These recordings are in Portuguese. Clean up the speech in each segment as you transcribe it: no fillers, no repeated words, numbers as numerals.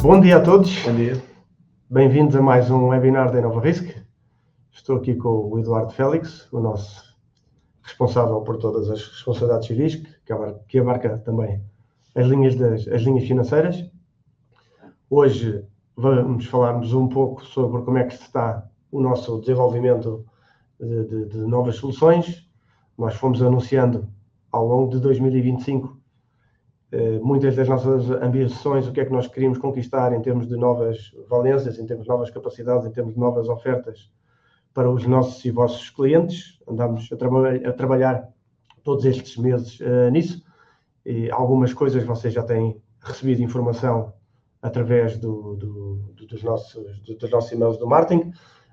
Bom dia a todos. Bom dia. Bem-vindos a mais um webinar da InovaRisk. Estou aqui com o Eduardo Félix, o nosso responsável por todas as responsabilidades civis, que abarca também as linhas financeiras. Hoje vamos falarmos um pouco sobre como é que está o nosso desenvolvimento de novas soluções. Nós fomos anunciando ao longo de 2025 muitas das nossas ambições, o que é que nós queríamos conquistar em termos de novas valências, em termos de novas capacidades, em termos de novas ofertas para os nossos e vossos clientes. Andámos a trabalhar todos estes meses nisso, e algumas coisas vocês já têm recebido informação através dos nossos e-mails do marketing.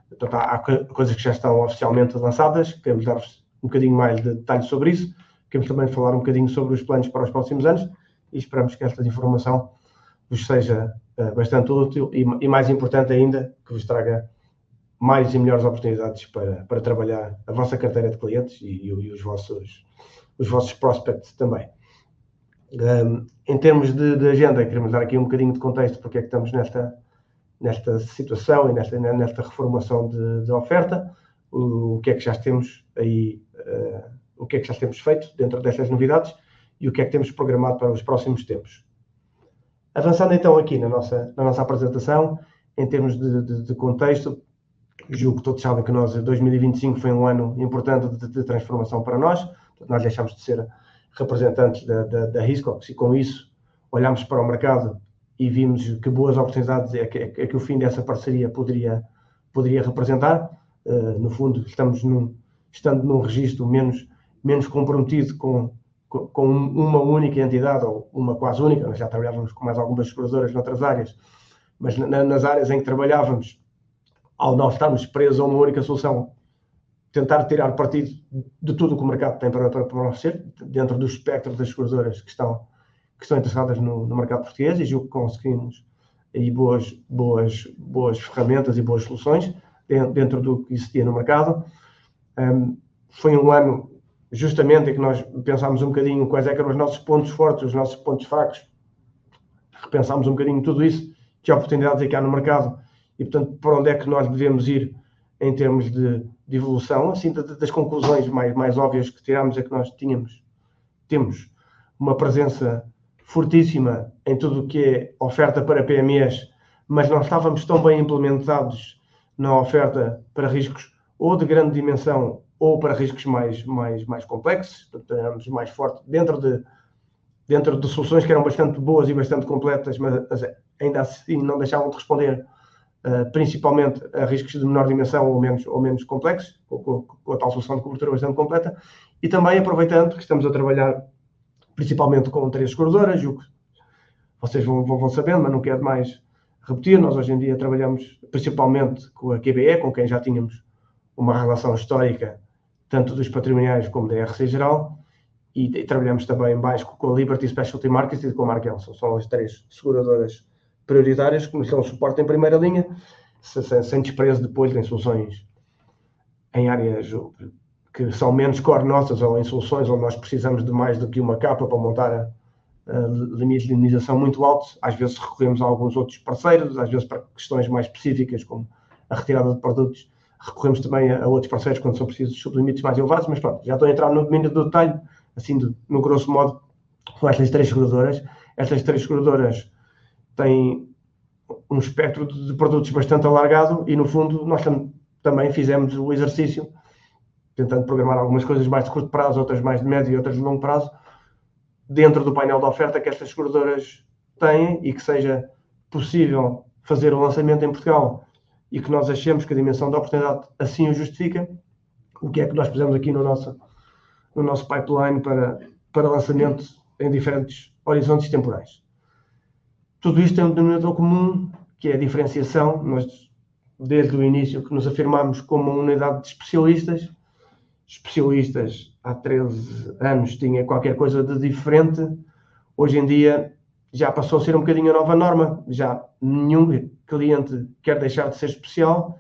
Portanto, há coisas que já estão oficialmente lançadas, queremos dar-vos um bocadinho mais de detalhes sobre isso, queremos também falar um bocadinho sobre os planos para os próximos anos, e esperamos que esta informação vos seja bastante útil e mais importante ainda, que vos traga mais e melhores oportunidades para trabalhar a vossa carteira de clientes e os vossos prospects também. Em termos de agenda, queremos dar aqui um bocadinho de contexto porque é que estamos nesta situação e nesta reformulação de oferta, o que é que já temos aí, o que é que já temos feito dentro destas novidades e o que é que temos programado para os próximos tempos. Avançando então aqui na nossa apresentação, em termos de contexto, julgo que todos sabem que 2025 foi um ano importante de transformação para nós. Nós deixámos de ser representantes da Hiscox e com isso olhámos para o mercado e vimos que boas oportunidades é que o fim dessa parceria poderia representar. No fundo, estando num registro menos comprometido com uma única entidade, ou uma quase única. Nós já trabalhávamos com mais algumas seguradoras noutras áreas, mas nas áreas em que trabalhávamos, ao não estarmos presos a uma única solução, tentar tirar partido de tudo o que o mercado tem para oferecer, dentro do espectro das seguradoras que estão interessadas no mercado português, e julgo que conseguimos aí boas ferramentas e boas soluções dentro do que existia no mercado. Foi um ano justamente em que nós pensámos um bocadinho quais eram os nossos pontos fortes, os nossos pontos fracos, repensámos um bocadinho tudo isso, que oportunidades é que há no mercado e, portanto, para onde é que nós devemos ir em termos de evolução. Assim, das conclusões mais óbvias que tirámos é que nós temos uma presença fortíssima em tudo o que é oferta para PMEs, mas não estávamos tão bem implementados na oferta para riscos ou de grande dimensão ou para riscos mais complexos. Portanto, éramos mais fortes dentro de soluções que eram bastante boas e bastante completas, mas ainda assim não deixavam de responder principalmente a riscos de menor dimensão ou menos complexos, com a tal solução de cobertura bastante completa. E também aproveitando que estamos a trabalhar principalmente com 3 seguradoras, o que vocês vão sabendo, mas não quero mais repetir. Nós hoje em dia trabalhamos principalmente com a QBE, com quem já tínhamos uma relação histórica, tanto dos patrimoniais como da RC geral, e trabalhamos também mais com a Liberty Specialty Markets e com a Markel. São as 3 seguradoras prioritárias que nos dão suporte em primeira linha, sem desprezo depois em soluções em áreas que são menos core nossas, ou em soluções onde nós precisamos de mais do que uma capa para montar limites de indemnização muito altos. Às vezes recorremos a alguns outros parceiros, às vezes para questões mais específicas, como a retirada de produtos, recorremos também a outros parceiros quando são precisos sublimites mais elevados. Mas pronto, já estou a entrar no domínio do detalhe, assim, no grosso modo, com estas 3 seguradoras. Estas 3 seguradoras têm um espectro de produtos bastante alargado e, no fundo, nós também fizemos o exercício, tentando programar algumas coisas mais de curto prazo, outras mais de médio e outras de longo prazo, dentro do painel de oferta que estas seguradoras têm, e que seja possível fazer o lançamento em Portugal e que nós achemos que a dimensão da oportunidade assim o justifica. O que é que nós pusemos aqui no nosso pipeline para lançamento em diferentes horizontes temporais. Tudo isto tem um denominador comum, que é a diferenciação. Nós, desde o início, que nos afirmamos como uma unidade de especialistas, há 13 anos tinha qualquer coisa de diferente. Hoje em dia já passou a ser um bocadinho a nova norma. Já nenhum cliente quer deixar de ser especial.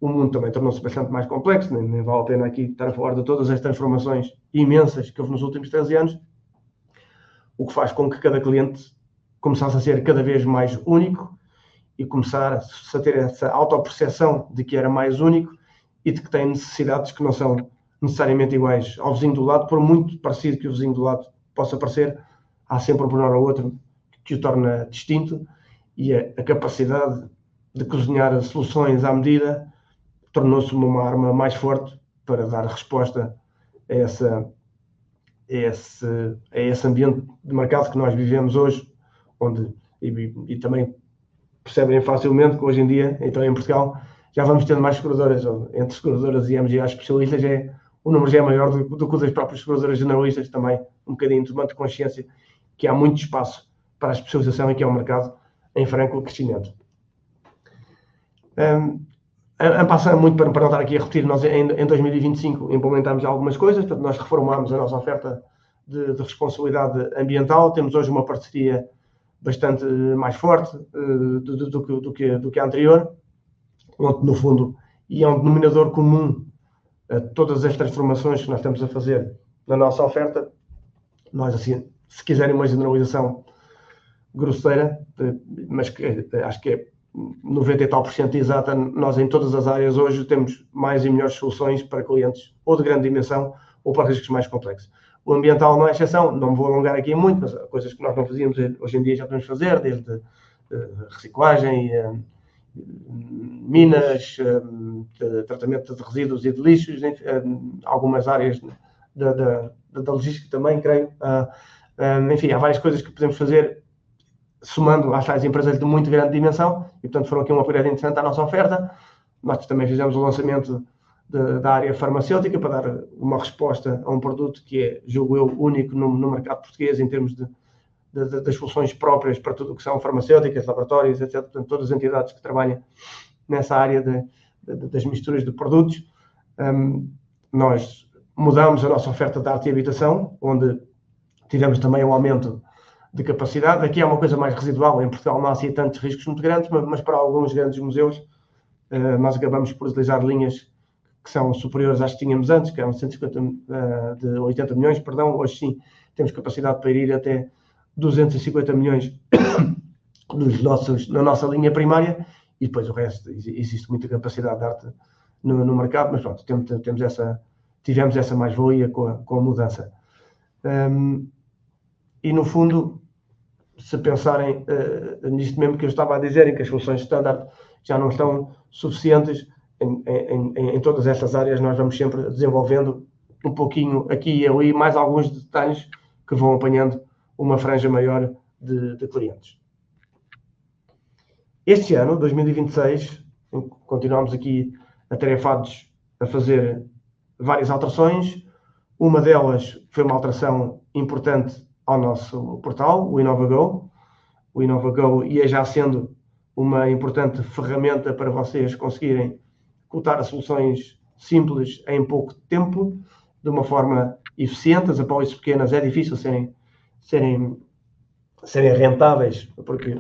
O mundo também tornou-se bastante mais complexo, nem vale a pena aqui estar a falar de todas as transformações imensas que houve nos últimos 13 anos, o que faz com que cada cliente começasse a ser cada vez mais único e começasse a ter essa autoperceção de que era mais único e de que tem necessidades que não são necessariamente iguais ao vizinho do lado, por muito parecido que o vizinho do lado possa parecer, há sempre um pormenor ou outro que o torna distinto, e a capacidade de cozinhar soluções à medida tornou-se uma arma mais forte para dar resposta a esse ambiente de mercado que nós vivemos hoje, onde, e também percebem facilmente que hoje em dia, então em Portugal, já vamos tendo mais seguradoras, entre seguradoras e MGAs especialistas, o número já é maior do que o das próprias seguradoras generalistas, também um bocadinho tomando consciência que há muito espaço para a especialização e que é um mercado em franco crescimento. Passando muito para não estar aqui a repetir, nós em 2025 implementámos algumas coisas, portanto nós reformámos a nossa oferta de responsabilidade ambiental, temos hoje uma parceria bastante mais forte do que a anterior, onde no fundo, e é um denominador comum a todas as transformações que nós estamos a fazer na nossa oferta. Nós, assim, se quiserem uma generalização grosseira, mas que acho que é 90 e tal por cento exata, nós em todas as áreas hoje temos mais e melhores soluções para clientes ou de grande dimensão ou para riscos mais complexos. O ambiental não é exceção, não me vou alongar aqui muito, mas coisas que nós não fazíamos hoje em dia já podemos fazer, desde reciclagem, minas, tratamento de resíduos e de lixos, algumas áreas da logística também, creio. Enfim, há várias coisas que podemos fazer somando às tais empresas de muito grande dimensão e, portanto, foram aqui um upgrade interessante à nossa oferta. Nós também fizemos o lançamento da área farmacêutica para dar uma resposta a um produto que é, julgo eu, único no mercado português em termos das soluções próprias para tudo o que são farmacêuticas, laboratórios, etc. Portanto, todas as entidades que trabalham nessa área das misturas de produtos. Nós mudamos a nossa oferta de arte e habitação, onde tivemos também um aumento de capacidade. Aqui é uma coisa mais residual, em Portugal não há assim tantos riscos muito grandes, mas para alguns grandes museus nós acabamos por utilizar linhas que são superiores às que tínhamos antes, que eram 150 de 80 milhões, perdão, hoje sim temos capacidade para ir até 250 milhões na nossa linha primária, e depois o resto, existe muita capacidade de arte no mercado, mas pronto, tivemos essa mais-valia com a mudança. E no fundo, se pensarem nisto mesmo que eu estava a dizer, em que as soluções standard já não estão suficientes em todas estas áreas, nós vamos sempre desenvolvendo um pouquinho aqui e ali, mais alguns detalhes que vão apanhando uma franja maior de clientes. Este ano, 2026, continuamos aqui atarefados a fazer várias alterações. Uma delas foi uma alteração importante ao nosso portal, o InovaGo. O InovaGo ia já sendo uma importante ferramenta para vocês conseguirem cotar soluções simples em pouco tempo, de uma forma eficiente. As apólices pequenas é difícil serem rentáveis, porque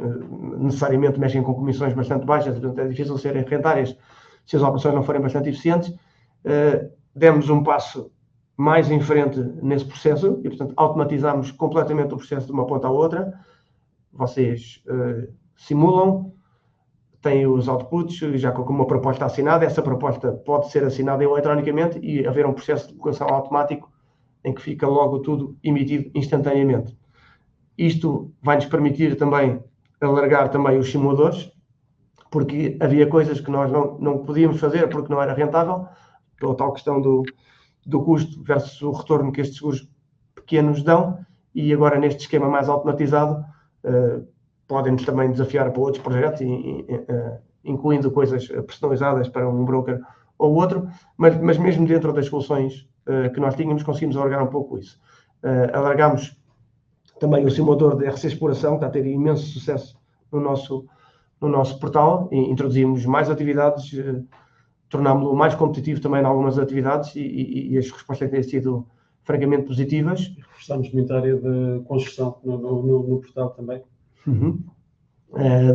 necessariamente mexem com comissões bastante baixas, portanto é difícil serem rentáveis se as operações não forem bastante eficientes. Demos um passo mais em frente nesse processo e, portanto, automatizámos completamente o processo de uma ponta à outra. Vocês simulam, têm os outputs, já com uma proposta assinada. Essa proposta pode ser assinada eletronicamente e haver um processo de colocação automático em que fica logo tudo emitido instantaneamente. Isto vai-nos permitir também alargar também os simuladores, porque havia coisas que nós não podíamos fazer porque não era rentável, pela tal questão do custo versus o retorno que estes seguros pequenos dão, e agora neste esquema mais automatizado podem-nos também desafiar para outros projetos, incluindo coisas personalizadas para um broker ou outro, mas mesmo dentro das soluções que nós tínhamos, conseguimos alargar um pouco isso. Alargámos também o simulador de RC Exploração, que está a ter imenso sucesso no nosso portal, e introduzimos mais atividades, tornámos-lo mais competitivo também em algumas atividades, e as respostas têm sido francamente positivas. Reforçamos muito a área de construção no portal também.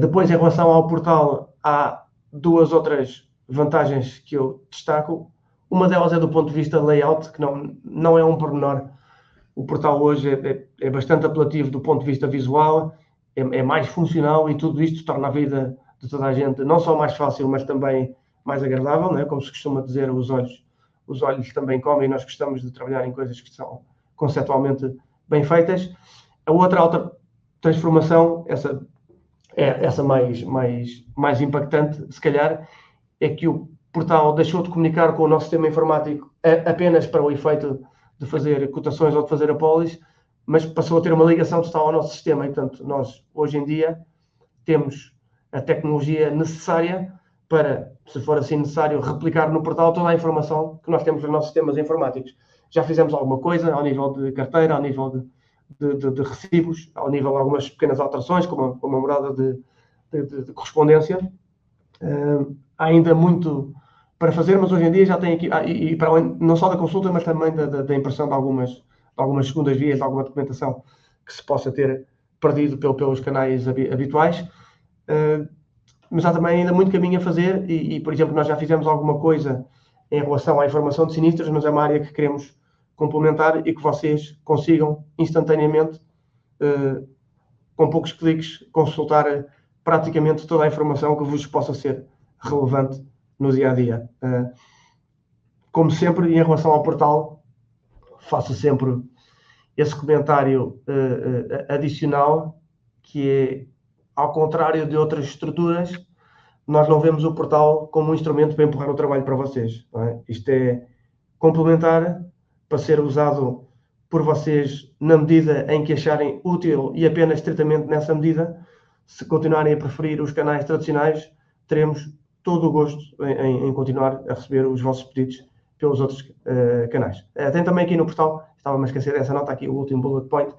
Depois, em relação ao portal, há duas outras vantagens que eu destaco. Uma delas é do ponto de vista de layout, que não é um pormenor. O portal hoje é bastante apelativo do ponto de vista visual é mais funcional, e tudo isto torna a vida de toda a gente não só mais fácil, mas também mais agradável, não é? Como se costuma dizer, os olhos também comem, e nós gostamos de trabalhar em coisas que são conceptualmente bem feitas. A outra transformação, essa mais impactante, se calhar, é que o portal deixou de comunicar com o nosso sistema informático apenas para o efeito de fazer cotações ou de fazer apólices, mas passou a ter uma ligação total ao nosso sistema. E, portanto, nós, hoje em dia, temos a tecnologia necessária para, se for assim necessário, replicar no portal toda a informação que nós temos nos nossos sistemas informáticos. Já fizemos alguma coisa ao nível de carteira, ao nível de recibos, ao nível de algumas pequenas alterações, como a morada de correspondência. Há ainda muito para fazer, mas hoje em dia já tem aqui, e para além, não só da consulta, mas também da impressão de algumas segundas vias, de alguma documentação que se possa ter perdido pelos canais habituais. Mas há também ainda muito caminho a fazer e, por exemplo, nós já fizemos alguma coisa em relação à informação de sinistros, mas é uma área que queremos complementar e que vocês consigam instantaneamente, com poucos cliques, consultar praticamente toda a informação que vos possa ser relevante no dia a dia. Como sempre, em relação ao portal, faço sempre esse comentário adicional, que é, ao contrário de outras estruturas, nós não vemos o portal como um instrumento para empurrar o trabalho para vocês. Não é? Isto é complementar, para ser usado por vocês na medida em que acharem útil, e apenas estritamente nessa medida. Se continuarem a preferir os canais tradicionais, teremos todo o gosto em continuar a receber os vossos pedidos pelos outros canais. Tem também aqui no portal, estava-me a esquecer dessa nota, aqui o último bullet point,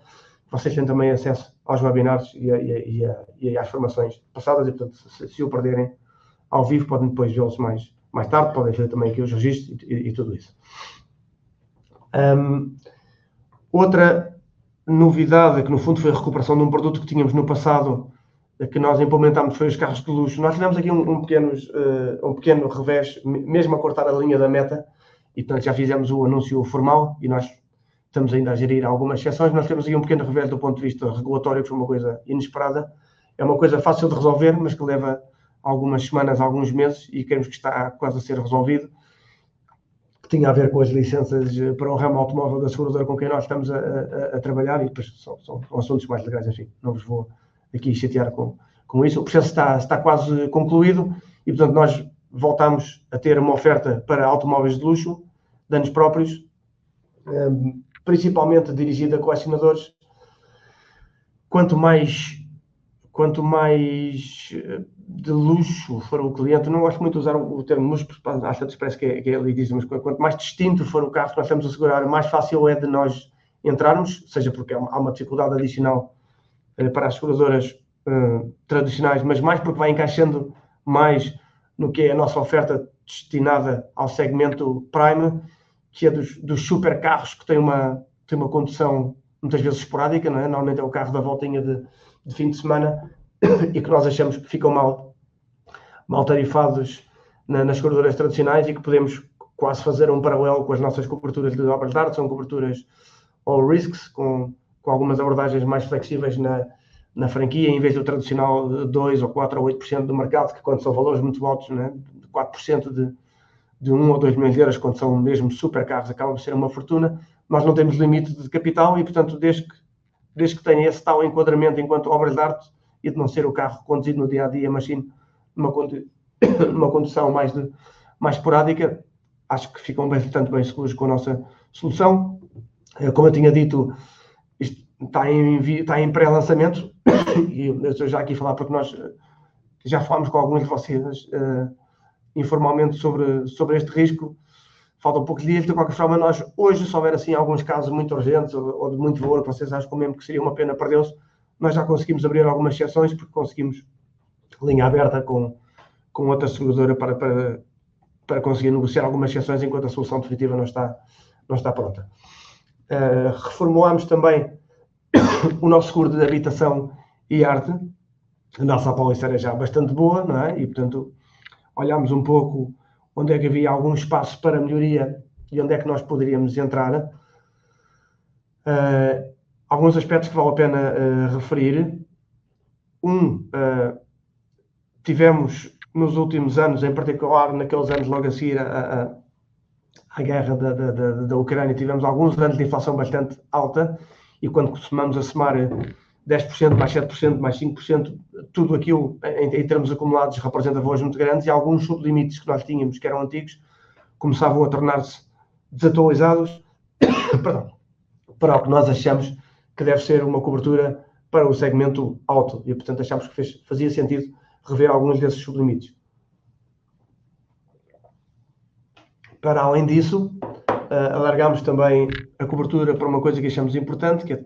vocês têm também acesso aos webinars e às formações passadas, e portanto, se o perderem ao vivo, podem depois vê-los mais tarde, podem ver também aqui os registros e tudo isso. Outra novidade, que no fundo foi a recuperação de um produto que tínhamos no passado, que nós implementámos, foi os carros de luxo. Nós tivemos aqui um pequeno revés, mesmo a cortar a linha da meta, e portanto já fizemos o anúncio formal, e nós estamos ainda a gerir algumas exceções. Nós temos aqui um pequeno revés do ponto de vista regulatório, que foi uma coisa inesperada. É uma coisa fácil de resolver, mas que leva algumas semanas, alguns meses, e queremos que está quase a ser resolvido, que tinha a ver com as licenças para o ramo automóvel da seguradora com quem nós estamos a trabalhar, e depois são assuntos mais legais, enfim, não vos vou aqui chatear com isso. O processo está quase concluído e, portanto, nós voltamos a ter uma oferta para automóveis de luxo, danos próprios, principalmente dirigida a colecionadores. Quanto mais de luxo for o cliente, não gosto muito de usar o termo luxo, porque às vezes parece que é elitista, mas quanto mais distinto for o carro que nós estamos a segurar, mais fácil é de nós entrarmos, seja porque há uma dificuldade adicional para as seguradoras tradicionais, mas mais porque vai encaixando mais no que é a nossa oferta destinada ao segmento Prime, que é dos super carros que têm uma condução muitas vezes esporádica, não é? Normalmente é o carro da voltinha de fim de semana, e que nós achamos que ficam mal tarifados nas seguradoras tradicionais, e que podemos quase fazer um paralelo com as nossas coberturas de obras de arte. São coberturas all risks, com algumas abordagens mais flexíveis na franquia, em vez do tradicional 2 ou 4 ou 8% do mercado, que quando são valores muito altos, né, de 4% de 1 ou 2 milhões de euros, quando são mesmo super carros, acaba por ser uma fortuna. Nós não temos limite de capital e, portanto, desde que tenha esse tal enquadramento enquanto obras de arte, e de não ser o carro conduzido no dia-a-dia, mas sim uma condução mais esporádica, acho que ficam bastante bem seguros com a nossa solução. Como eu tinha dito, isto está em pré-lançamento, e eu estou já aqui a falar porque nós já falámos com alguns de vocês informalmente sobre este risco. Faltam poucos dias, de qualquer forma, nós hoje, se houver assim alguns casos muito urgentes ou de muito valor, que vocês acham mesmo que seria uma pena perdê-los, nós já conseguimos abrir algumas exceções, porque conseguimos linha aberta com outra seguradora para conseguir negociar algumas exceções enquanto a solução definitiva não está pronta. Reformulámos também o nosso seguro de habitação e arte. A nossa apólice era já bastante boa, não é? E, portanto, olhámos um pouco onde é que havia algum espaço para melhoria e onde é que nós poderíamos entrar. Alguns aspectos que vale a pena referir. tivemos nos últimos anos, em particular naqueles anos logo a seguir à guerra da Ucrânia, tivemos alguns anos de inflação bastante alta, e quando costumamos a somar 10%, mais 7%, mais 5%, tudo aquilo em termos acumulados representa valores muito grandes, e alguns sublimites que nós tínhamos, que eram antigos, começavam a tornar-se desatualizados para o que nós achamos que deve ser uma cobertura para o segmento alto, e portanto achamos que fazia sentido rever alguns desses sublimites. Para além disso, alargámos também a cobertura para uma coisa que achamos importante, que é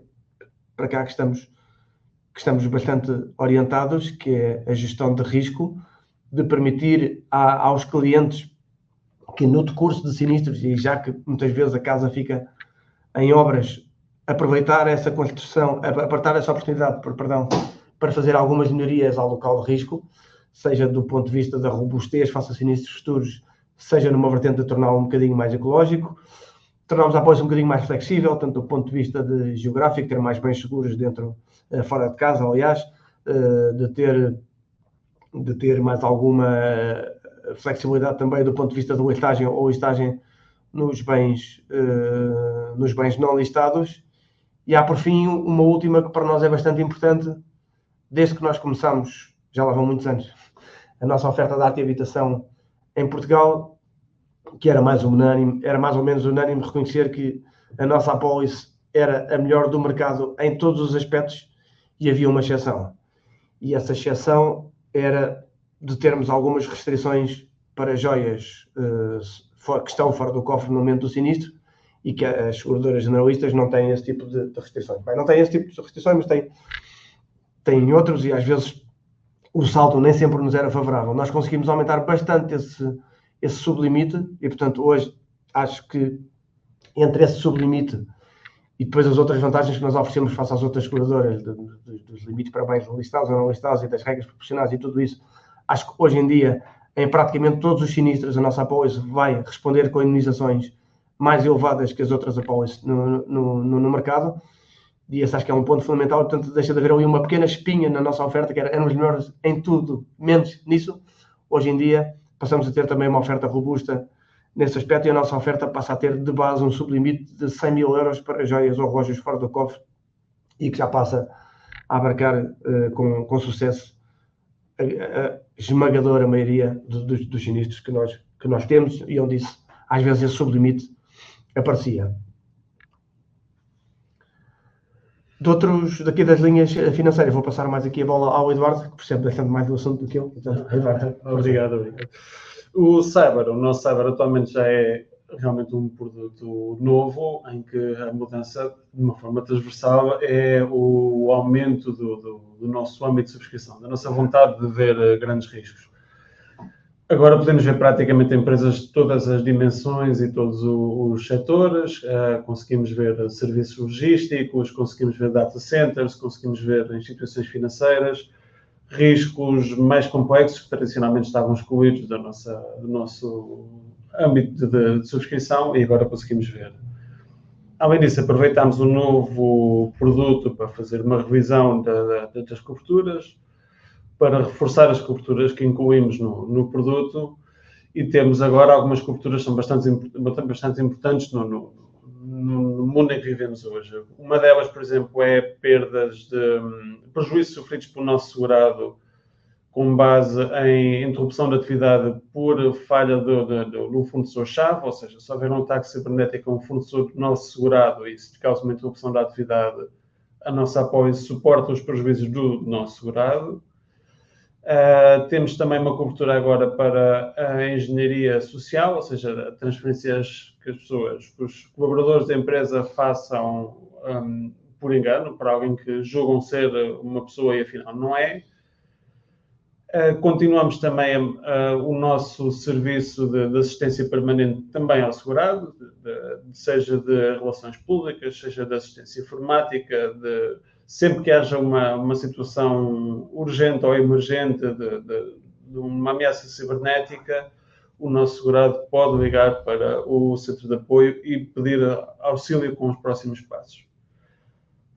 para cá que estamos bastante orientados, que é a gestão de risco, de permitir aos clientes que no decurso de sinistros, e já que muitas vezes a casa fica em obras, aproveitar essa construção, aproveitar essa oportunidade, para fazer algumas melhorias ao local de risco, seja do ponto de vista da robustez face a sinistros futuros, seja numa vertente de torná-lo um bocadinho mais ecológico, tornámos a apólice um bocadinho mais flexível, tanto do ponto de vista geográfico, ter mais bens seguros fora de casa, aliás, de ter mais alguma flexibilidade também do ponto de vista da listagem ou listagem nos bens não listados. E há, por fim, uma última que para nós é bastante importante, desde que nós começamos, já lá vão muitos anos, a nossa oferta de arte e habitação em Portugal, que era mais ou menos unânime reconhecer que a nossa apólice era a melhor do mercado em todos os aspectos, e havia uma exceção. E essa exceção era de termos algumas restrições para joias que estão fora do cofre no momento do sinistro, e que as seguradoras generalistas não têm esse tipo de restrições. Bem, não têm esse tipo de restrições, mas têm outros, e às vezes o salto nem sempre nos era favorável. Nós conseguimos aumentar bastante esse sublimite, e portanto hoje acho que entre esse sublimite e depois as outras vantagens que nós oferecemos face às outras seguradoras, dos limites para bens listados ou não listados e das regras proporcionais e tudo isso, acho que hoje em dia, em praticamente todos os sinistros, a nossa apólice vai responder com indemnizações mais elevadas que as outras apólices no mercado, e esse acho que é um ponto fundamental. Portanto, deixa de haver ali uma pequena espinha na nossa oferta, que éramos melhores em tudo, menos nisso. Hoje em dia, passamos a ter também uma oferta robusta nesse aspecto, e a nossa oferta passa a ter de base um sublimite de 100 mil euros para joias ou relógios fora do cofre, e que já passa a abarcar com sucesso a esmagadora maioria dos sinistros que nós temos, e onde isso, às vezes esse sublimite aparecia. Daqui das linhas financeiras, vou passar mais aqui a bola ao Eduardo, que percebe bastante mais do assunto do que eu. Portanto, Eduardo. Obrigado. O nosso Cyber atualmente já é realmente um produto novo, em que a mudança, de uma forma transversal, é o aumento do nosso âmbito de subscrição, da nossa vontade de ver grandes riscos. Agora podemos ver praticamente empresas de todas as dimensões e todos os setores, conseguimos ver serviços logísticos, conseguimos ver data centers, conseguimos ver instituições financeiras, riscos mais complexos que tradicionalmente estavam excluídos do nosso âmbito de subscrição, e agora conseguimos ver. Além disso, aproveitámos um novo produto para fazer uma revisão das coberturas, para reforçar as coberturas que incluímos no produto, e temos agora algumas coberturas que são bastante importantes no mundo em que vivemos hoje. Uma delas, por exemplo, é prejuízos sofridos pelo nosso segurado com base em interrupção da atividade por falha do fornecedor-chave, ou seja, se houver um ataque cibernético a um fornecedor do nosso segurado e se causa uma interrupção da atividade, a nossa apólice suporta os prejuízos do nosso segurado. Temos também uma cobertura agora para a engenharia social, ou seja, transferências que os colaboradores da empresa façam por engano, para alguém que julgam ser uma pessoa e afinal não é. Continuamos também o nosso serviço de assistência permanente também ao segurado, seja de relações públicas, seja de assistência informática, sempre que haja uma situação urgente ou emergente de uma ameaça cibernética, o nosso segurado pode ligar para o centro de apoio e pedir auxílio com os próximos passos.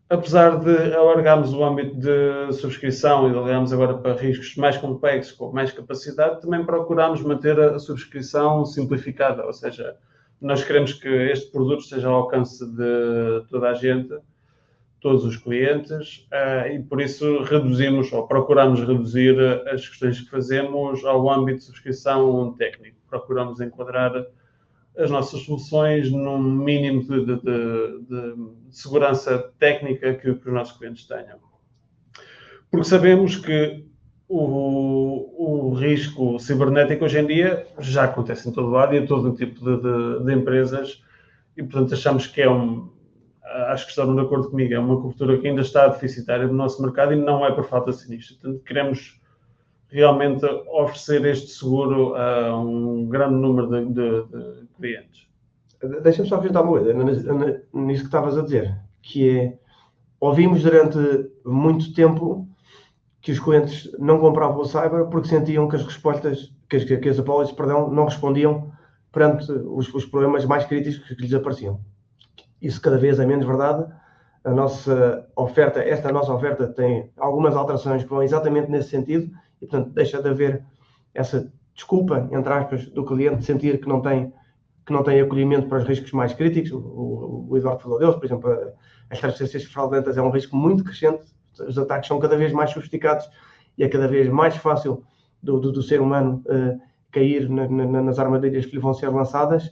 apesar de alargarmos o âmbito de subscrição e de alargarmos agora para riscos mais complexos, com mais capacidade, também procuramos manter a subscrição simplificada, ou seja, nós queremos que este produto esteja ao alcance de toda a gente, todos os clientes, e por isso reduzimos ou procuramos reduzir as questões que fazemos ao âmbito de subscrição técnico. Procuramos enquadrar as nossas soluções num mínimo de segurança técnica que os nossos clientes tenham. Porque sabemos que o risco cibernético hoje em dia já acontece em todo lado e em todo o tipo de empresas e, portanto, achamos que acho que estão de acordo comigo, é uma cobertura que ainda está deficitária no nosso mercado e não é por falta de sinistro. Portanto, queremos realmente oferecer este seguro a um grande número de clientes. Deixa-me só acrescentar uma coisa nisso que estavas a dizer, que é, ouvimos durante muito tempo que os clientes não compravam o cyber porque sentiam que as respostas, que as apólices, não respondiam perante os problemas mais críticos que lhes apareciam. Isso cada vez é menos verdade. Esta nossa oferta tem algumas alterações que vão exatamente nesse sentido e, portanto, deixa de haver essa desculpa, entre aspas, do cliente sentir que não tem acolhimento para os riscos mais críticos. O Eduardo falou deles, por exemplo, as transferências fraudulentas é um risco muito crescente, os ataques são cada vez mais sofisticados e é cada vez mais fácil do ser humano cair nas armadilhas que lhe vão ser lançadas.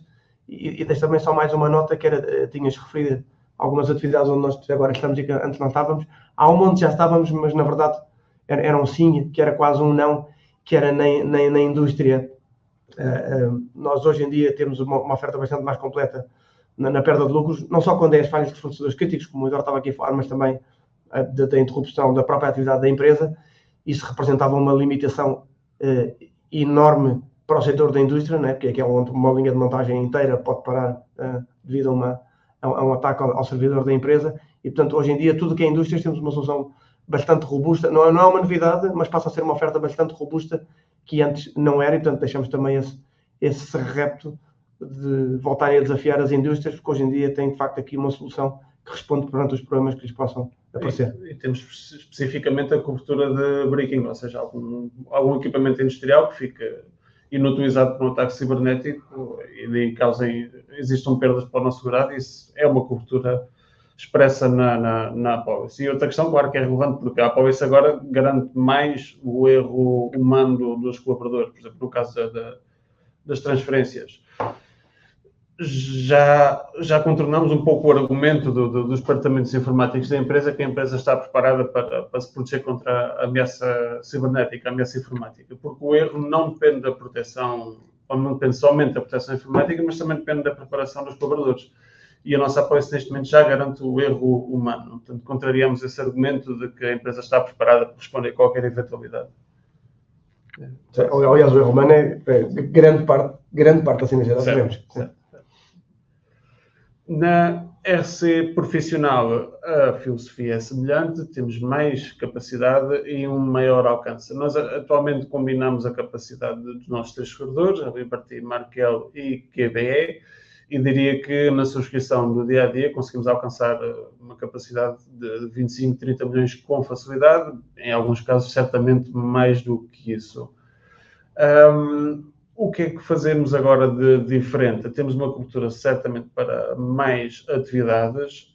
E deixo também só mais uma nota, que era, tinhas referido algumas atividades onde nós agora estamos e que antes não estávamos. Há um monte já estávamos, mas na verdade era um sim, que era quase um não, que era na indústria. Nós hoje em dia temos uma oferta bastante mais completa na perda de lucros, não só quando é as falhas de fornecedores críticos, como o Eduardo estava aqui a falar, mas também da interrupção da própria atividade da empresa. Isso representava uma limitação enorme para o setor da indústria, né? Porque é onde uma linha de montagem inteira pode parar devido a um ataque ao servidor da empresa. E, portanto, hoje em dia, tudo que é indústrias, temos uma solução bastante robusta. Não é uma novidade, mas passa a ser uma oferta bastante robusta, que antes não era, e, portanto, deixamos também esse repto de voltarem a desafiar as indústrias, porque hoje em dia tem, de facto, aqui uma solução que responde perante os problemas que lhes possam aparecer. E temos especificamente a cobertura de breaking, ou seja, algum equipamento industrial que fica inutilizado por um ataque cibernético e existam perdas para o nosso segurado. Isso é uma cobertura expressa na apólice. E outra questão, claro, que é relevante, porque a apólice agora garante mais o erro humano dos colaboradores, por exemplo, no caso das transferências. Já contornamos um pouco o argumento dos departamentos informáticos da empresa, que a empresa está preparada para se proteger contra a ameaça cibernética, a ameaça informática, porque o erro não depende da proteção, ou não depende somente da proteção informática, mas também depende da preparação dos colaboradores. E a nossa apólice neste momento já garante o erro humano. Portanto, contrariamos esse argumento de que a empresa está preparada para responder a qualquer eventualidade. Aliás, o erro humano é grande parte da sinergia que sabemos. Na RC profissional, a filosofia é semelhante, temos mais capacidade e um maior alcance. Nós atualmente combinamos a capacidade dos nossos três seguradores, a Liberty, Markel e QBE, e diria que na subscrição do dia a dia conseguimos alcançar uma capacidade de 25, 30 milhões com facilidade, em alguns casos certamente mais do que isso. O que é que fazemos agora de diferente? Temos uma cobertura certamente para mais atividades,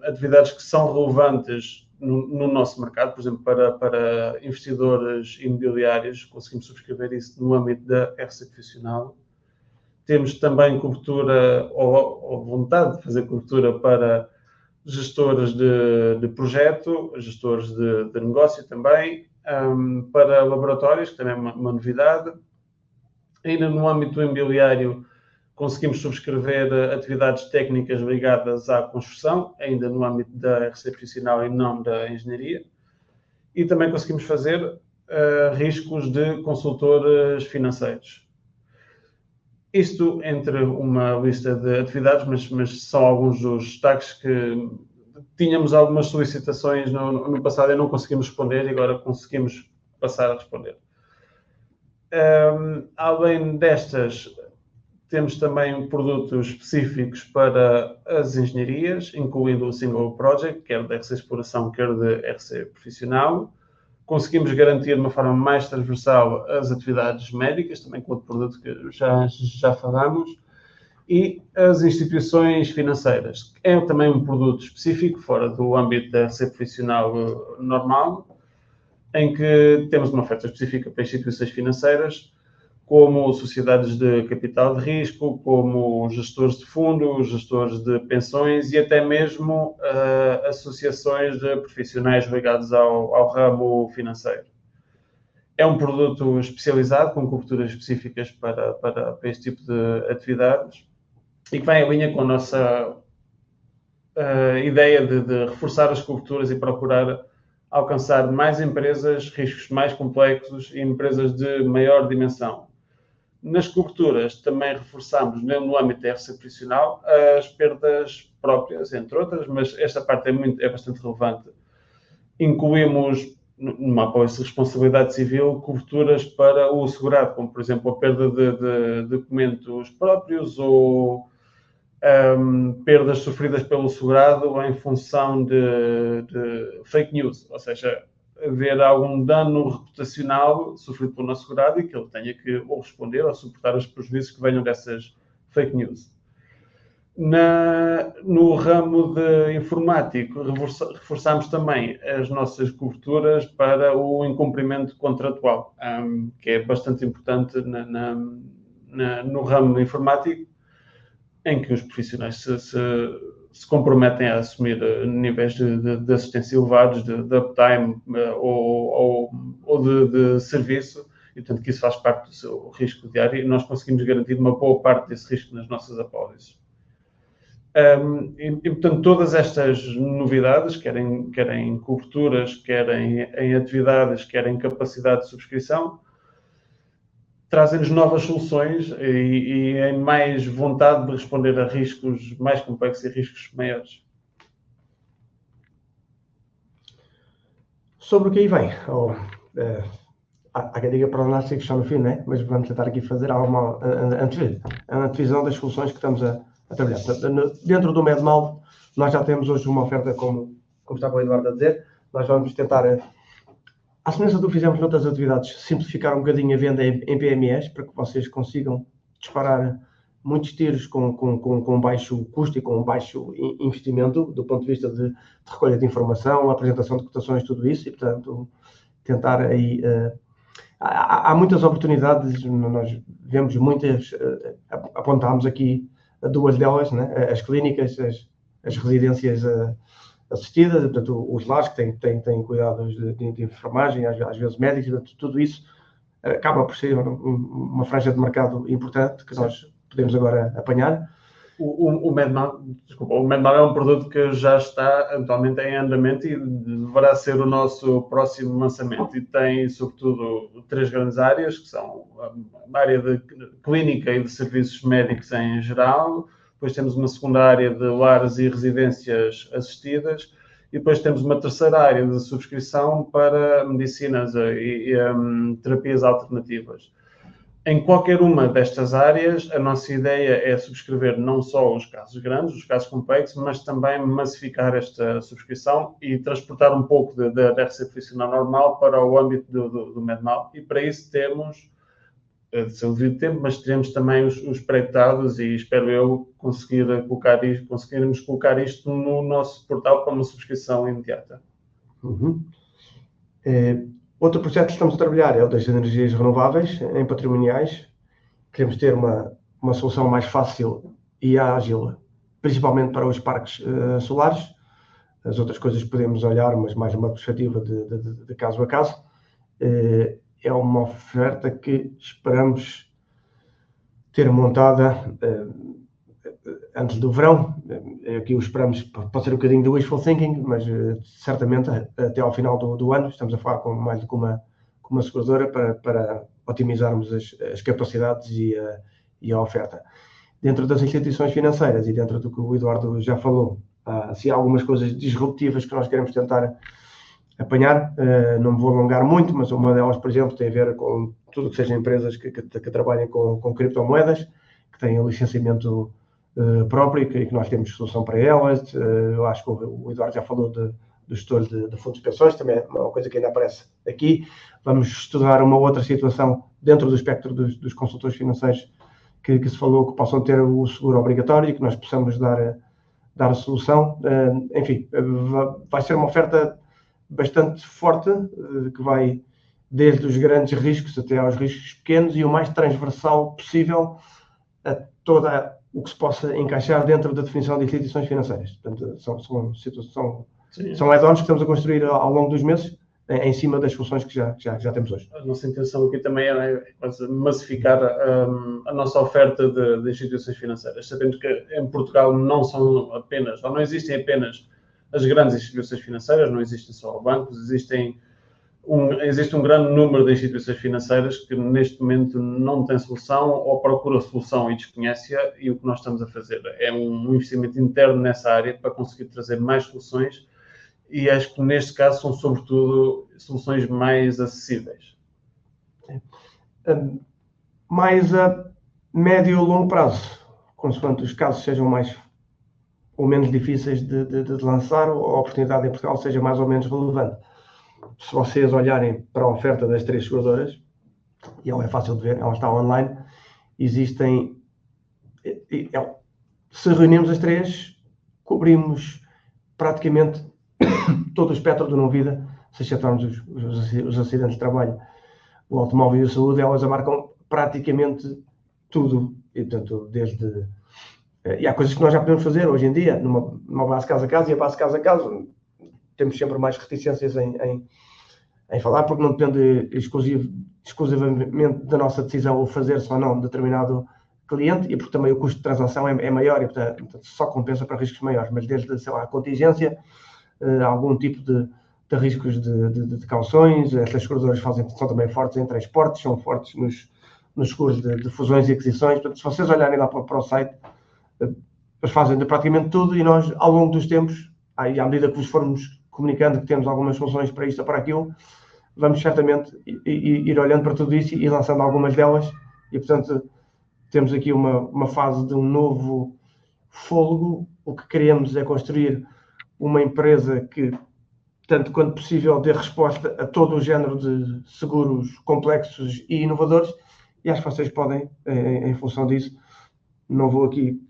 atividades que são relevantes no nosso mercado, por exemplo, para investidores imobiliários, conseguimos subscrever isso no âmbito da RC profissional. Temos também cobertura, ou vontade de fazer cobertura para gestores de projeto, gestores de negócio também, para laboratórios, que também é uma novidade. Ainda no âmbito imobiliário, conseguimos subscrever atividades técnicas ligadas à construção, ainda no âmbito da RC profissional e não da engenharia. E também conseguimos fazer riscos de consultores financeiros. Isto entre uma lista de atividades, mas são alguns dos destaques que tínhamos algumas solicitações no passado e não conseguimos responder, e agora conseguimos passar a responder. Além destas, Temos também produtos específicos para as engenharias, incluindo o Single Project, quer de RC Exploração, quer de RC Profissional. Conseguimos garantir de uma forma mais transversal as atividades médicas, também com outro produto que já falamos, e as instituições financeiras. É também um produto específico, fora do âmbito da RC Profissional normal, em que temos uma oferta específica para instituições financeiras, como sociedades de capital de risco, como gestores de fundos, gestores de pensões e até mesmo associações de profissionais ligados ao ramo financeiro. É um produto especializado, com coberturas específicas para este tipo de atividades e que vai em linha com a nossa ideia de reforçar as coberturas e procurar alcançar mais empresas, riscos mais complexos e empresas de maior dimensão. Nas coberturas também reforçamos, no âmbito da RC Profissional, as perdas próprias, entre outras, mas esta parte é bastante relevante. Incluímos, numa apólice de responsabilidade civil, coberturas para o segurado, como, por exemplo, a perda de documentos próprios ou perdas sofridas pelo segurado em função de fake news, ou seja, haver algum dano reputacional sofrido pelo nosso segurado e que ele tenha que ou responder ou suportar os prejuízos que venham dessas fake news. No ramo de informático, reforçamos também as nossas coberturas para o incumprimento contratual, que é bastante importante no ramo informático, em que os profissionais se comprometem a assumir níveis de assistência elevados, de uptime ou de serviço, e portanto que isso faz parte do seu risco diário e nós conseguimos garantir uma boa parte desse risco nas nossas apólices. E portanto todas estas novidades, querem coberturas, querem em atividades, querem capacidade de subscrição, trazem-nos novas soluções e em mais vontade de responder a riscos mais complexos e riscos maiores. Sobre o que aí vem, há quem diga prognósticos só no fim, né? Mas vamos tentar aqui fazer alguma antevisão das soluções que estamos a trabalhar. Dentro do MedMal, nós já temos hoje uma oferta, como estava o Eduardo a dizer, nós vamos tentar, à semelhança do que fizemos noutras atividades, simplificar um bocadinho a venda em PMEs, para que vocês consigam disparar muitos tiros com baixo custo e com baixo investimento, do ponto de vista de recolha de informação, apresentação de cotações, tudo isso, e portanto tentar aí... Há muitas oportunidades, nós vemos muitas, apontámos aqui duas delas, né? As clínicas, as residências assistidas, portanto, os lares que têm cuidados de enfermagem, às vezes médicos, portanto, tudo isso acaba por ser uma franja de mercado importante que nós podemos agora apanhar. O MedMal é um produto que já está atualmente em andamento e deverá ser o nosso próximo lançamento. E tem, sobretudo, 3 grandes áreas, que são a área de clínica e de serviços médicos em geral. Depois temos uma segunda área de lares e residências assistidas. E depois temos uma terceira área de subscrição para medicinas e terapias alternativas. Em qualquer uma destas áreas, a nossa ideia é subscrever não só os casos grandes, os casos complexos, mas também massificar esta subscrição e transportar um pouco da RC Profissional normal para o âmbito do MedMal. E para isso temos, de seu devido tempo, mas teremos também os proyectados e espero eu conseguirmos colocar isto no nosso portal para uma subscrição imediata. Outro projeto que estamos a trabalhar é o das energias renováveis em patrimoniais. Queremos ter uma solução mais fácil e ágil, principalmente para os parques solares. As outras coisas podemos olhar, mas mais uma perspectiva de caso a caso. É uma oferta que esperamos ter montada antes do verão. Aqui o esperamos pode ser um bocadinho de wishful thinking, mas certamente até ao final do ano estamos a falar com mais do que uma seguradora para otimizarmos as capacidades e a oferta. Dentro das instituições financeiras e dentro do que o Eduardo já falou, há algumas coisas disruptivas que nós queremos tentar apanhar. Não me vou alongar muito, mas uma delas, por exemplo, tem a ver com tudo que sejam empresas que trabalhem com criptomoedas, que têm licenciamento próprio e que nós temos solução para elas. Eu acho que o Eduardo já falou do gestor de fundos de pensões, também é uma coisa que ainda aparece aqui. Vamos estudar uma outra situação dentro do espectro dos consultores financeiros que se falou que possam ter o seguro obrigatório e que nós possamos dar a solução. Enfim, vai ser uma oferta bastante forte, que vai desde os grandes riscos até aos riscos pequenos e o mais transversal possível a toda o que se possa encaixar dentro da definição de instituições financeiras. Portanto, são add-ons que estamos a construir ao longo dos meses, em cima das soluções que já temos hoje. A nossa intenção aqui também é massificar a nossa oferta de instituições financeiras, sabendo que em Portugal não são apenas, ou não existem apenas as grandes instituições financeiras, não existem só bancos, existe um grande número de instituições financeiras que neste momento não têm solução ou procuram solução e desconhecem-a, e o que nós estamos a fazer é um investimento interno nessa área para conseguir trazer mais soluções, e acho que neste caso são sobretudo soluções mais acessíveis. Mais a médio e longo prazo, consoante os casos sejam mais ou menos difíceis de lançar, a oportunidade em Portugal seja mais ou menos relevante. Se vocês olharem para a oferta das 3 seguradoras, e ela é fácil de ver, ela está online, existem... Se reunimos as 3, cobrimos praticamente todo o espectro do não-vida, se excetuarmos os acidentes de trabalho, o automóvel e a saúde, elas abarcam praticamente tudo. E, portanto, e há coisas que nós já podemos fazer hoje em dia, numa base casa a casa, e a base casa a casa temos sempre mais reticências em falar, porque não depende exclusivamente da nossa decisão o fazer-se ou não determinado cliente, e porque também o custo de transação é maior, e portanto só compensa para riscos maiores, mas desde, sei lá, a contingência, algum tipo de riscos de cauções. Estas seguradoras são também fortes em transportes, são fortes nos seguros de fusões e aquisições. Portanto, se vocês olharem lá para o site, eles fazem de praticamente tudo, e nós, ao longo dos tempos, e à medida que vos formos comunicando que temos algumas soluções para isto ou para aquilo, vamos certamente ir olhando para tudo isso e lançando algumas delas, e portanto temos aqui uma fase de um novo fôlego. O que queremos é construir uma empresa que, tanto quanto possível, dê resposta a todo o género de seguros complexos e inovadores, e acho que vocês podem, em função disso, não vou aqui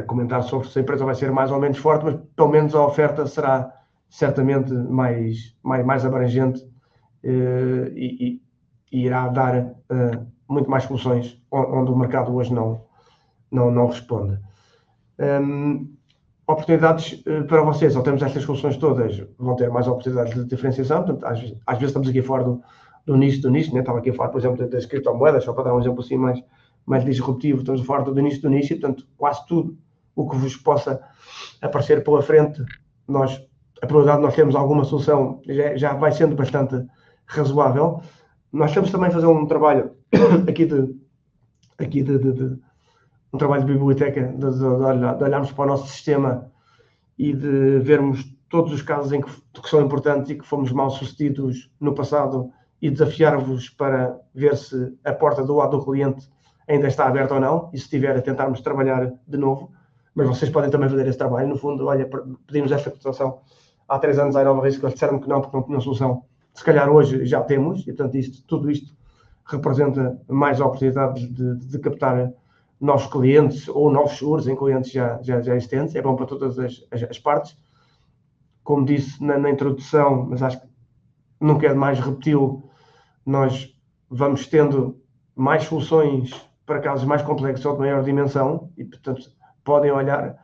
comentar sobre se a empresa vai ser mais ou menos forte, mas pelo menos a oferta será certamente mais abrangente, e irá dar muito mais soluções onde o mercado hoje não responde. Oportunidades para vocês, ao termos estas soluções todas, vão ter mais oportunidades de diferenciação. Portanto, às vezes estamos aqui fora do nicho, né? Estava aqui a falar, por exemplo, das criptomoedas, só para dar um exemplo assim mais disruptivo. Estamos fora do nicho, e portanto quase tudo o que vos possa aparecer pela frente, a probabilidade de nós termos alguma solução já vai sendo bastante razoável. Nós estamos também a fazer um trabalho um trabalho de biblioteca, de olharmos para o nosso sistema e de vermos todos os casos que são importantes e que fomos mal sucedidos no passado, e desafiar-vos para ver se a porta do lado do cliente ainda está aberta ou não, e se estiver, a tentarmos trabalhar de novo. Mas vocês podem também fazer esse trabalho. No fundo, olha, pedimos esta cotação há 3 anos à Nova Risco, eles disseram que não, porque não tinham solução. Se calhar hoje já temos, e portanto tudo isto representa mais oportunidades de captar novos clientes ou novos seguros em clientes já existentes. É bom para todas as partes. Como disse na introdução, mas acho que nunca é demais repeti-lo, nós vamos tendo mais soluções para casos mais complexos ou de maior dimensão, e portanto podem olhar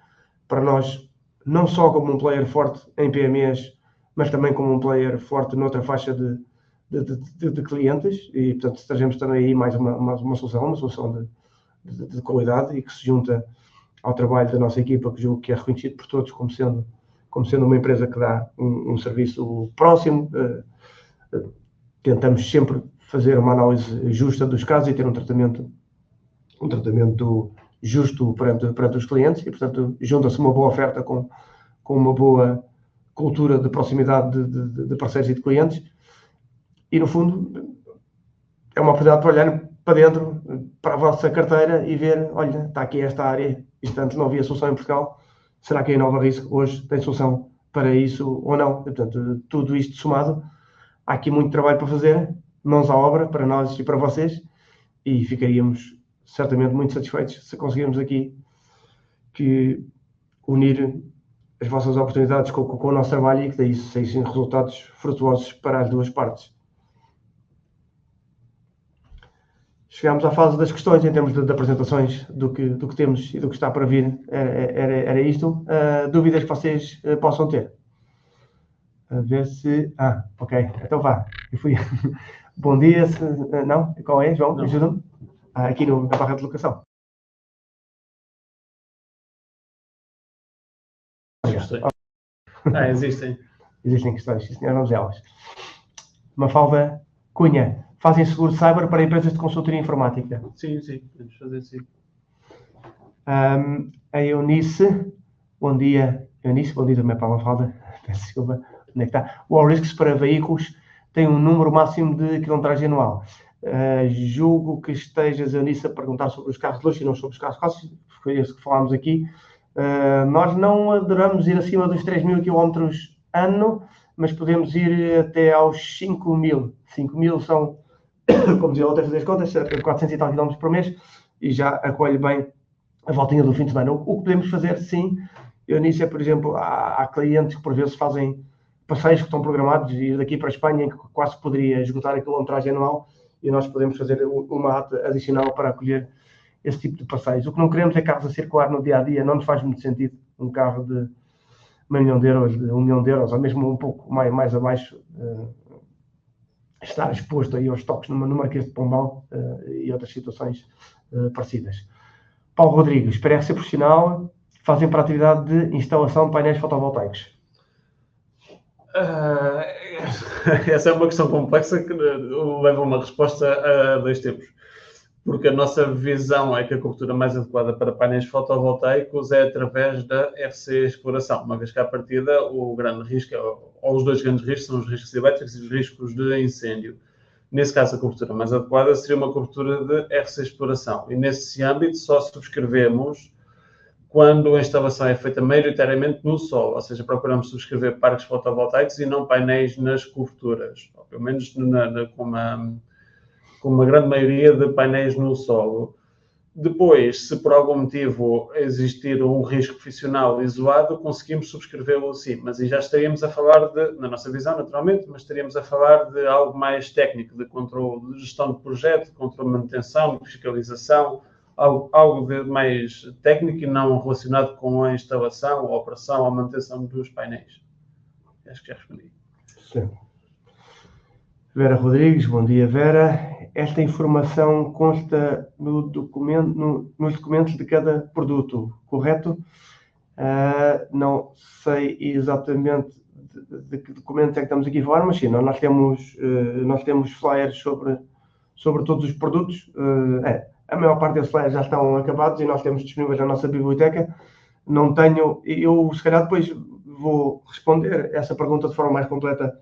para nós não só como um player forte em PMEs, mas também como um player forte noutra faixa de clientes, e portanto trazemos também aí mais uma solução de qualidade, e que se junta ao trabalho da nossa equipa, que julgo que é reconhecido por todos como sendo uma empresa que dá um serviço próximo. Tentamos sempre fazer uma análise justa dos casos e ter um tratamento justo perante os clientes, e portanto junta-se uma boa oferta com uma boa cultura de proximidade de parceiros e de clientes, e no fundo é uma oportunidade para olhar para dentro, para a vossa carteira e ver, olha, está aqui esta área, isto antes não havia solução em Portugal, será que a Inova Risk hoje tem solução para isso ou não? E, portanto, tudo isto somado, há aqui muito trabalho para fazer, mãos à obra, para nós e para vocês, e ficaríamos certamente muito satisfeitos se conseguirmos aqui que unir as vossas oportunidades com o nosso trabalho e que daí saíssem resultados frutuosos para as duas partes. Chegámos à fase das questões em termos de apresentações do que temos e do que está para vir. Era isto. Dúvidas que vocês possam ter? A ver se... ok. Então vá. Eu fui... Bom dia. Não? Qual é, João? Ajuda-me. Aqui na barra de locação. Existem. Existem questões. Sim, senhor, vamos a elas. Mafalda Cunha. Fazem seguro cyber para empresas de consultoria informática? Sim, podemos fazer sim. A Eunice, bom dia. Eunice, bom dia também para a Mafalda. Peço desculpa. Onde é que está? O All Risks para veículos tem um número máximo de quilometragem anual. Julgo que estejas, Eunice, a perguntar sobre os carros de luxo e não sobre os carros clássicos. Foi isso que falámos aqui. Nós não adoramos ir acima dos 3.000 km ano, mas podemos ir até aos 5.000. 5.000 são, como dizia ontem, fazer as contas, cerca de 400 e tal km por mês, e já acolhe bem a voltinha do fim de semana. O que podemos fazer, sim, Eunice, por exemplo, há clientes que por vezes fazem passeios que estão programados de ir daqui para a Espanha, em que quase poderia esgotar a quilometragem anual, e nós podemos fazer uma ata adicional para acolher esse tipo de passeios. O que não queremos é carros a circular no dia-a-dia, não nos faz muito sentido um carro de 1 milhão de euros, de 1 milhão de euros, ou mesmo um pouco mais abaixo, estar exposto aí aos toques no Marquês de Pombal e outras situações parecidas. Paulo Rodrigues, para ser profissional, fazem para a atividade de instalação de painéis fotovoltaicos? Essa é uma questão complexa que leva uma resposta a 2 tempos. Porque a nossa visão é que a cobertura mais adequada para painéis fotovoltaicos é através da RC Exploração, uma vez que à partida o grande risco, ou os 2 grandes riscos, são os riscos elétricos e os riscos de incêndio. Nesse caso, a cobertura mais adequada seria uma cobertura de RC Exploração. E nesse âmbito só subscrevemos quando a instalação é feita maioritariamente no sol, ou seja, procuramos subscrever parques fotovoltaicos e não painéis nas coberturas, ou pelo menos com uma grande maioria de painéis no solo. Depois, se por algum motivo existir um risco profissional isolado, conseguimos subscrevê-lo sim, mas aí já estaríamos a falar na nossa visão, naturalmente, mas estaríamos a falar de algo mais técnico, de controle, de gestão de projeto, de controle de manutenção, de fiscalização, algo de mais técnico e não relacionado com a instalação, a operação, a manutenção dos painéis. Acho que já respondi. Sim. Vera Rodrigues, bom dia, Vera. Esta informação consta nos documentos de cada produto, correto? Não sei exatamente de que documentos é que estamos aqui a falar, mas sim, nós temos flyers sobre todos os produtos. A maior parte desses flyers já estão acabados e nós temos disponíveis na nossa biblioteca. Não tenho, eu se calhar depois vou responder essa pergunta de forma mais completa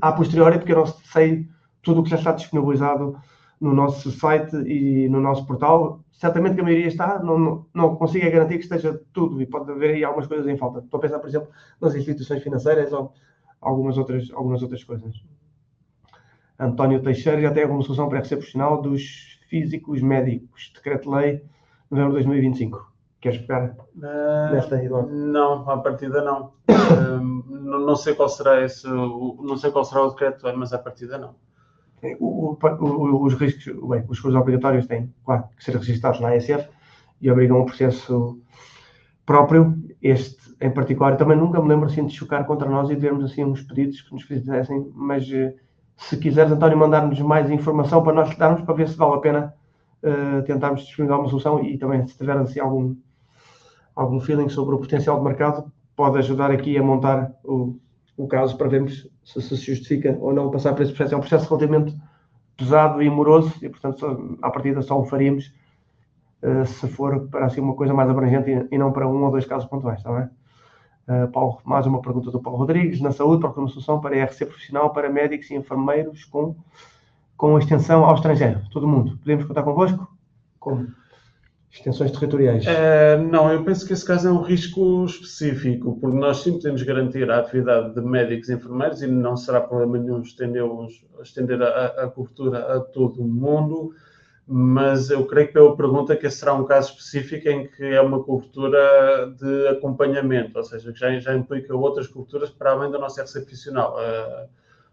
a posteriori, porque eu não sei tudo o que já está disponibilizado no nosso site e no nosso portal. Certamente que a maioria está, não consigo garantir que esteja tudo e pode haver aí algumas coisas em falta. Estou a pensar, por exemplo, nas instituições financeiras ou algumas outras coisas. António Teixeira já tem alguma solução para RC profissional dos físicos médicos, decreto-lei, novembro de 2025. Queres pegar nesta aí, Eduardo? Não, à partida não. Não sei qual será o decreto, mas à partida não. Os riscos, os seguros obrigatórios têm, claro, que ser registados na ASF e obrigam um processo próprio. Este, em particular, também nunca me lembro assim de chocar contra nós e de vermos assim uns pedidos que nos fizessem, mas se quiseres, António, mandar-nos mais informação para nós darmos para ver se vale a pena tentarmos disponibilizar uma solução e também se tiver assim algum feeling sobre o potencial de mercado, pode ajudar aqui a montar o caso para vermos se justifica ou não passar por esse processo. É um processo relativamente pesado e moroso e, portanto, à partida só o faríamos se for para assim uma coisa mais abrangente e não para 1 ou 2 casos pontuais, está bem? Paulo, mais uma pergunta do Paulo Rodrigues. Na saúde, procura uma solução para RC profissional para médicos e enfermeiros com com a extensão ao estrangeiro. Todo mundo. Podemos contar convosco? Com extensões territoriais. Não, eu penso que esse caso é um risco específico, porque nós sim podemos garantir a atividade de médicos e enfermeiros e não será problema nenhum estender a cobertura a todo o mundo, mas eu creio que pela pergunta que esse será um caso específico em que é uma cobertura de acompanhamento, ou seja, que já implica outras coberturas para além da nossa RC profissional.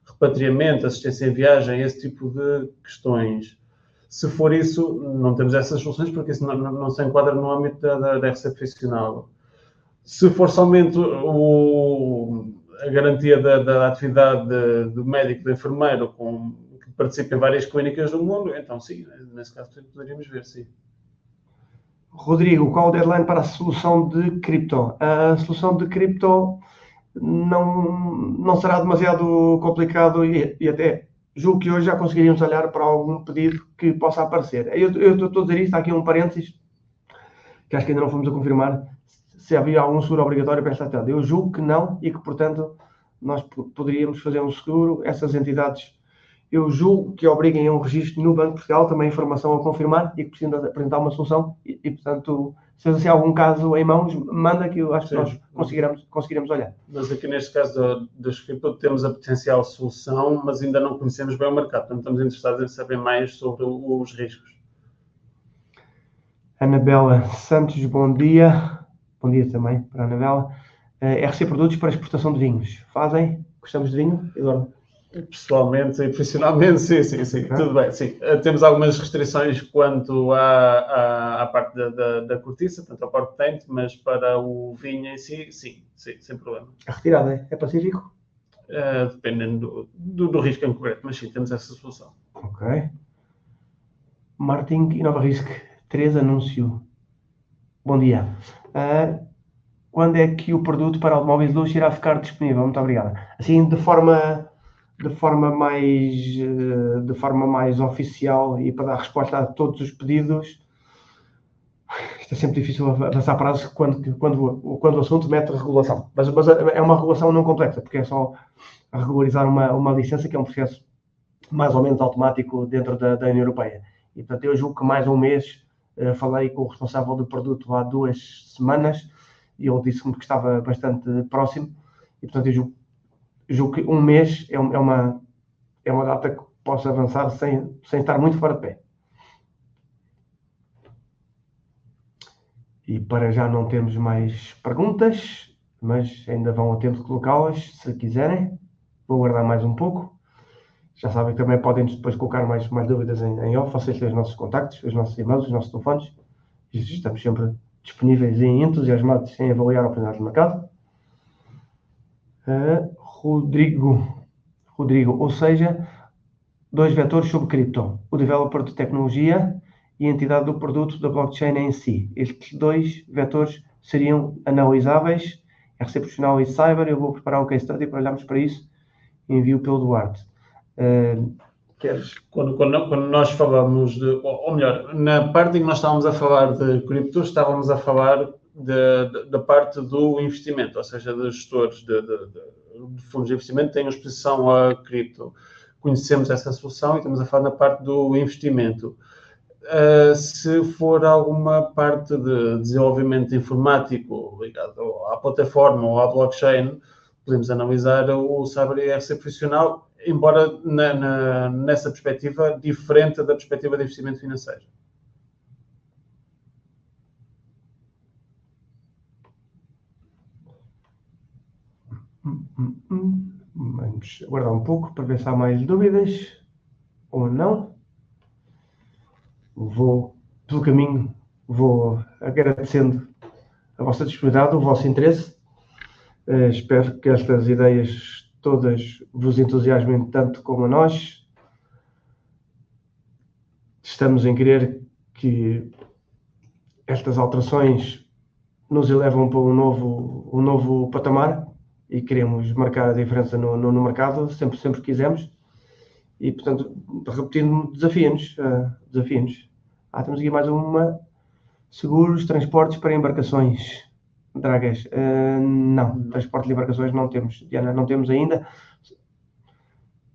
Repatriamento, assistência em viagem, esse tipo de questões. Se for isso, não temos essas soluções porque isso não se enquadra no âmbito da RC profissional. Se for somente a garantia da atividade do médico, do enfermeiro, que participa em várias clínicas do mundo, então sim, nesse caso poderíamos ver, sim. Rodrigo, qual o deadline para a solução de cripto? A solução de cripto não será demasiado complicado e até julgo que hoje já conseguiríamos olhar para algum pedido que possa aparecer. Eu estou a dizer isto, há aqui um parênteses, que acho que ainda não fomos a confirmar, se havia algum seguro obrigatório para esta atividade. Eu julgo que não e que, portanto, nós poderíamos fazer um seguro. Essas entidades, eu julgo que obriguem a um registro no Banco de Portugal, também informação a confirmar e que precisam de apresentar uma solução e portanto, se assim algum caso em mãos, manda que eu acho que nós conseguiremos olhar. Mas aqui neste caso das cripto temos a potencial solução, mas ainda não conhecemos bem o mercado, portanto estamos interessados em saber mais sobre os riscos. Anabela Santos, bom dia. Bom dia também para a Anabela. RC Produtos para exportação de vinhos. Fazem? Gostamos de vinho, Eduardo? Pessoalmente e profissionalmente, sim, tudo bem, sim. Temos algumas restrições quanto à parte da cortiça, portanto ao porte tanque, mas para o vinho em si, sim, sem problema. A retirada é pacífico? Dependendo do risco em concreto, mas sim, temos essa solução. Ok. Martin Inovarisc, 3 anúncio. Bom dia. Quando é que o produto para automóveis de luxo irá ficar disponível? Muito obrigado. Assim, de forma mais oficial e para dar resposta a todos os pedidos, isto é sempre difícil avançar prazo quando o assunto mete regulação. Mas é uma regulação não complexa, porque é só regularizar uma licença, que é um processo mais ou menos automático dentro da União Europeia. E, portanto, eu julgo que mais um mês, falei com o responsável do produto há 2 semanas, e ele disse-me que estava bastante próximo, e, portanto, eu julgo que um mês é uma data que possa avançar sem estar muito fora de pé. E para já não temos mais perguntas, mas ainda vão a tempo de colocá-las, se quiserem. Vou guardar mais um pouco. Já sabem que também podem depois colocar mais dúvidas em off. Vocês têm os nossos contactos, os nossos e-mails, os nossos telefones. Estamos sempre disponíveis e entusiasmados em avaliar oportunidades de mercado. Rodrigo, ou seja, 2 vetores sobre cripto. O developer de tecnologia e a entidade do produto da blockchain em si. Estes 2 vetores seriam analisáveis, RC profissional e cyber. Eu vou preparar um case study para olharmos para isso e envio pelo Duarte. Quando nós falamos ou melhor, na parte em que nós estávamos a falar de cripto, estávamos a falar da parte do investimento, ou seja, dos gestores de fundos de investimento que têm exposição a cripto. Conhecemos essa solução e estamos a falar na parte do investimento. Se for alguma parte de desenvolvimento informático ligado à plataforma ou à blockchain, podemos analisar o cyber e RC profissional, embora nessa perspectiva diferente da perspectiva de investimento financeiro. Vamos aguardar um pouco para ver se há mais dúvidas ou não. Pelo caminho, vou agradecendo a vossa disponibilidade, o vosso interesse. Espero que estas ideias todas vos entusiasmem tanto como a nós. Estamos em crer que estas alterações nos elevam para um novo patamar e queremos marcar a diferença no mercado, sempre quisemos. E, portanto, repetindo, desafia-nos. Temos aqui mais uma. Seguros, transportes para embarcações. Dragas. Não, transporte de embarcações não temos. Diana, não temos ainda.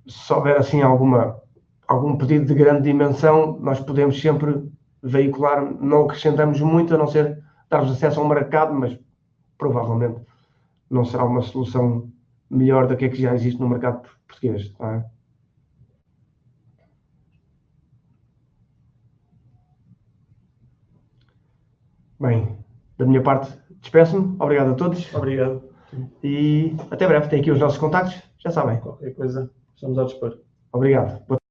Se houver assim alguma algum pedido de grande dimensão, nós podemos sempre veicular, não acrescentamos muito, a não ser dar-vos acesso ao mercado, mas provavelmente não será uma solução melhor do que a que já existe no mercado português. Não é? Bem, da minha parte, despeço-me. Obrigado a todos. Obrigado. E até breve. Tem aqui os nossos contactos, já sabem. Qualquer coisa, estamos ao dispor. Obrigado.